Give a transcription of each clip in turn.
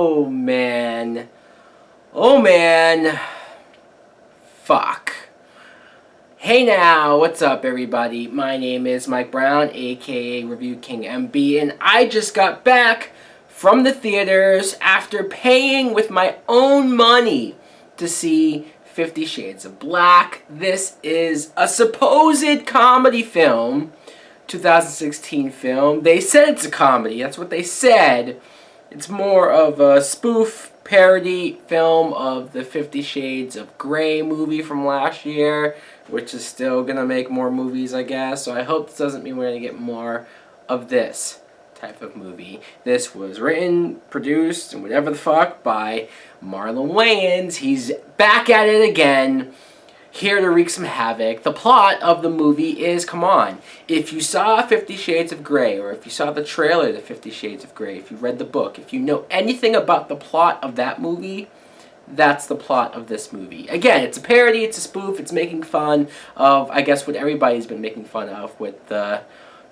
Oh man. Oh man. Fuck. Hey now, what's up everybody? My name is Mike Brown, aka ReviewKingMB, and I just got back from the theaters after paying with my own money to see 50 Shades of Black. This is a supposed comedy film, 2016 film. They said it's a comedy, that's what they said. It's more of a spoof parody film of the 50 Shades of Grey movie from last year, which is still gonna make more movies, I guess. So I hope this doesn't mean we're gonna get more of this type of movie. This was written, produced, and whatever the fuck by Marlon Wayans. He's back at it again, here to wreak some havoc. The plot of the movie is, come on, if you saw 50 Shades of Grey, or if you saw the trailer to 50 Shades of Grey, if you read the book, if you know anything about the plot of that movie, that's the plot of this movie. Again, it's a parody, it's a spoof, it's making fun of, I guess, what everybody's been making fun of with the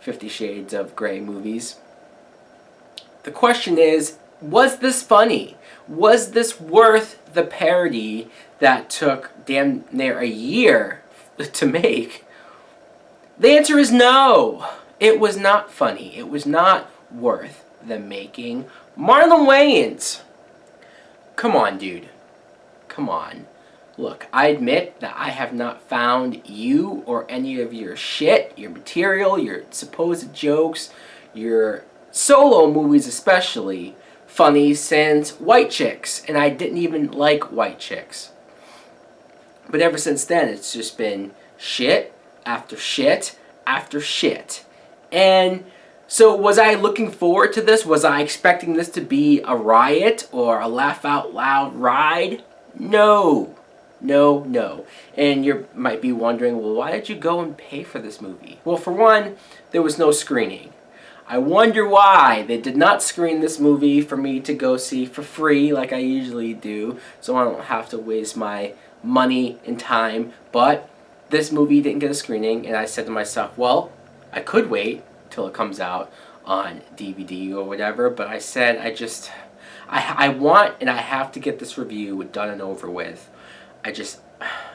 50 Shades of Grey movies. The question is, was this funny? Was this worth the parody that took damn near a year to make? The answer is no. It was not funny. It was not worth the making. Marlon Wayans. Come on, dude. Come on. Look, I admit that I have not found you or any of your shit, your material, your supposed jokes, your solo movies especially, funny since White Chicks, and I didn't even like White Chicks. But ever since then, it's just been shit after shit after shit. And so was I looking forward to this? Was I expecting this to be a riot or a laugh out loud ride? No. No, no. And you might be wondering, well, why did you go and pay for this movie? Well, for one, there was no screening. I wonder why they did not screen this movie for me to go see for free like I usually do, so I don't have to waste my money and time. But this movie didn't get a screening, and I said to myself, well, I could wait till it comes out on DVD or whatever, but I said I want and I have to get this review done and over with.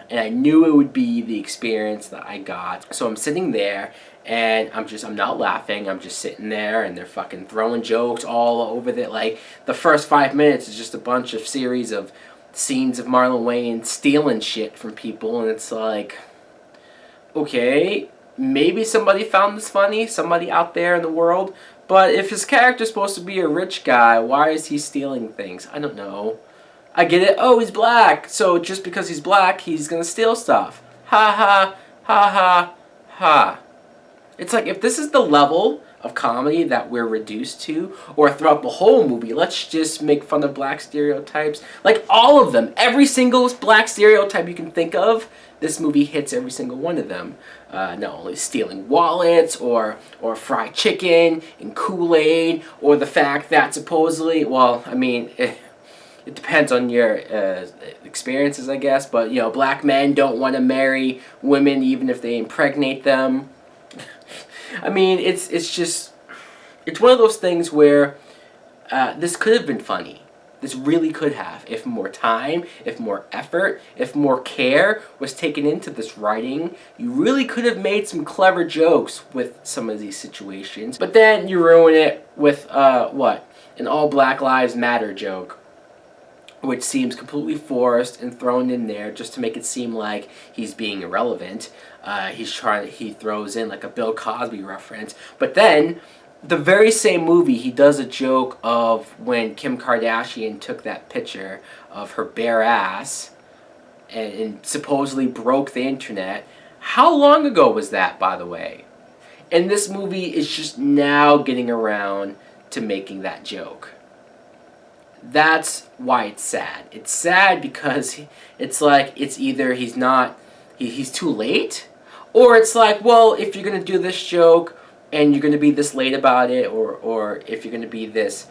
And I knew it would be the experience that I got. So I'm sitting there, and I'm not laughing, I'm just sitting there, and they're fucking throwing jokes all over it. Like, the first 5 minutes is just a bunch of series of scenes of Marlon Wayans stealing shit from people, and it's like, okay, maybe somebody found this funny, somebody out there in the world, but if his character's supposed to be a rich guy, why is he stealing things? I don't know. I get it. Oh, he's black. So just because he's black, he's going to steal stuff. Ha ha, ha ha, ha. It's like, if this is the level of comedy that we're reduced to, or throughout the whole movie, let's just make fun of black stereotypes. Like, all of them. Every single black stereotype you can think of, this movie hits every single one of them. Not only stealing wallets, or fried chicken, and Kool-Aid, or the fact that supposedly, well, I mean, it depends on your experiences, I guess, but, you know, black men don't want to marry women even if they impregnate them. I mean, it's one of those things where this could have been funny. This really could have, if more time, if more effort, if more care was taken into this writing. You really could have made some clever jokes with some of these situations. But then you ruin it with, what? An all Black Lives Matter joke, which seems completely forced and thrown in there just to make it seem like he's being irrelevant. He throws in like a Bill Cosby reference. But then, the very same movie, he does a joke of when Kim Kardashian took that picture of her bare ass and supposedly broke the internet. How long ago was that, by the way? And this movie is just now getting around to making that joke. That's why it's sad. It's sad because it's like, it's either he's too late, or it's like, well, if you're going to do this joke and you're going to be this late about it, or if you're going to be this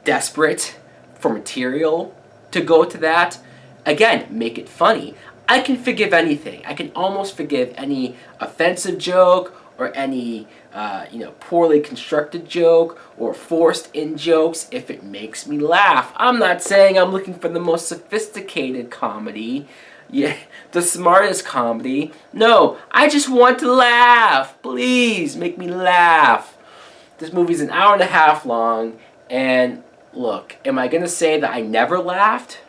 desperate for material to go to that, again, make it funny. I can forgive anything. I can almost forgive any offensive joke or any poorly constructed joke or forced in jokes if it makes me laugh. I'm not saying I'm looking for the most sophisticated comedy, the smartest comedy. No, I just want to laugh. Please make me laugh. This movie's an hour and a half long, and look, am I gonna say that I never laughed?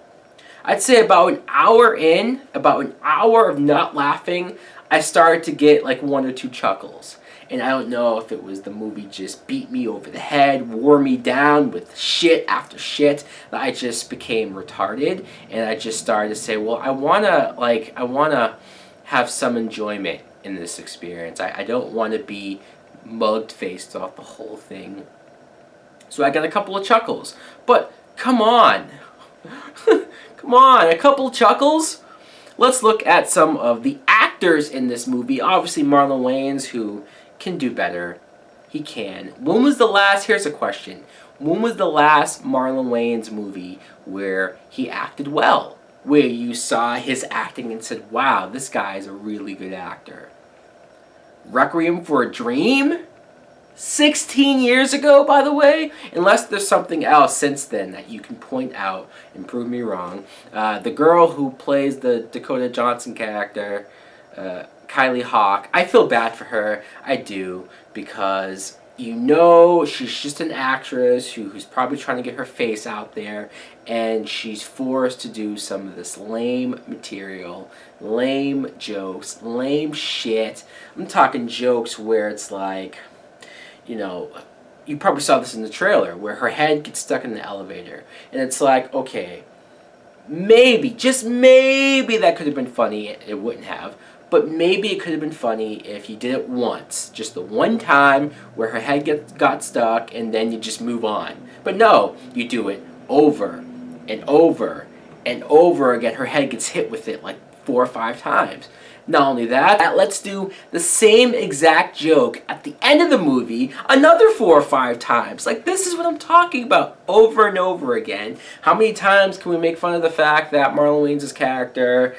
I'd say about an hour in, about an hour of not laughing, I started to get like one or two chuckles. And I don't know if it was the movie just beat me over the head, wore me down with shit after shit, that I just became retarded, and I just started to say, well, I wanna have some enjoyment in this experience. I don't want to be mugged faced off the whole thing. So I got a couple of chuckles. But come on. Come on, a couple chuckles? Let's look at some of the actors in this movie. Obviously Marlon Wayans, who can do better. He can. When was the last, here's a question. When was the last Marlon Wayans movie where he acted well? Where you saw his acting and said, wow, this guy is a really good actor. Requiem for a Dream? 16 years ago, by the way? Unless there's something else since then that you can point out and prove me wrong. The girl who plays the Dakota Johnson character, Kylie Hawk, I feel bad for her. I do, because she's just an actress who's probably trying to get her face out there, and she's forced to do some of this lame material, lame jokes, lame shit. I'm talking jokes where it's like, you probably saw this in the trailer, where her head gets stuck in the elevator, and it's like, okay, maybe, just maybe that could have been funny. It wouldn't have. But maybe it could have been funny if you did it once. Just the one time where her head got stuck and then you just move on. But no, you do it over and over and over again. Her head gets hit with it like 4 or 5 times. Not only that, let's do the same exact joke at the end of the movie another 4 or 5 times. Like, this is what I'm talking about, over and over again. How many times can we make fun of the fact that Marlon Wayans' character,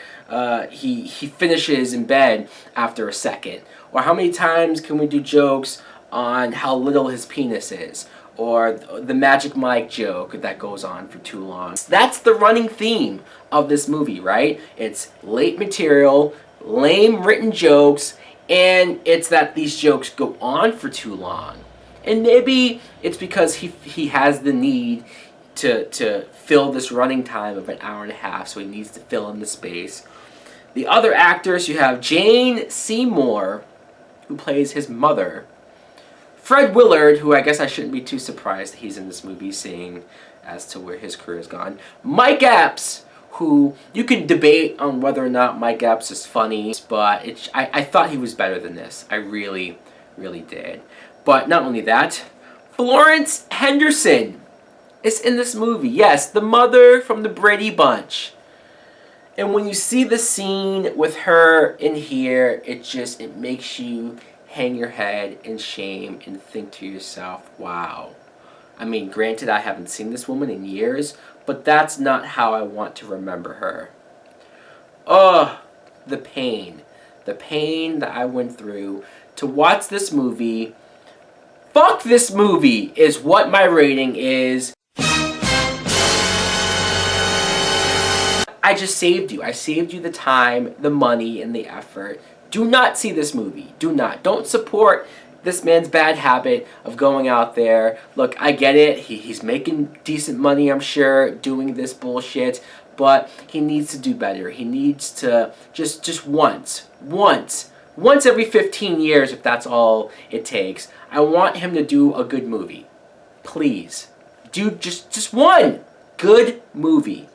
he finishes in bed after a second? Or how many times can we do jokes on how little his penis is? Or the Magic Mike joke that goes on for too long. That's the running theme of this movie, right? It's late material, lame written jokes, and it's that these jokes go on for too long. And maybe it's because he has the need to fill this running time of an hour and a half, so he needs to fill in the space. The other actors, you have Jane Seymour, who plays his mother. Fred Willard, who I guess I shouldn't be too surprised that he's in this movie, seeing as to where his career has gone. Mike Epps, who you can debate on whether or not Mike Epps is funny, but I thought he was better than this. I really, really did. But not only that, Florence Henderson is in this movie. Yes, the mother from the Brady Bunch. And when you see the scene with her in here, it makes you hang your head in shame and think to yourself, wow. I mean, granted, I haven't seen this woman in years, but that's not how I want to remember her. Oh, the pain. The pain that I went through to watch this movie. Fuck this movie is what my rating is. I just saved you. I saved you the time, the money, and the effort. Do not see this movie. Do not. Don't support this man's bad habit of going out there. Look, I get it. He's making decent money, I'm sure, doing this bullshit. But he needs to do better. He needs to just once every 15 years, if that's all it takes. I want him to do a good movie. Please. Do just one good movie.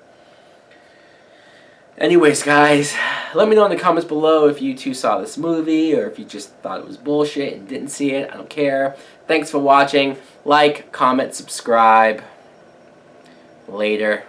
Anyways, guys, let me know in the comments below if you too saw this movie or if you just thought it was bullshit and didn't see it. I don't care. Thanks for watching. Like, comment, subscribe. Later.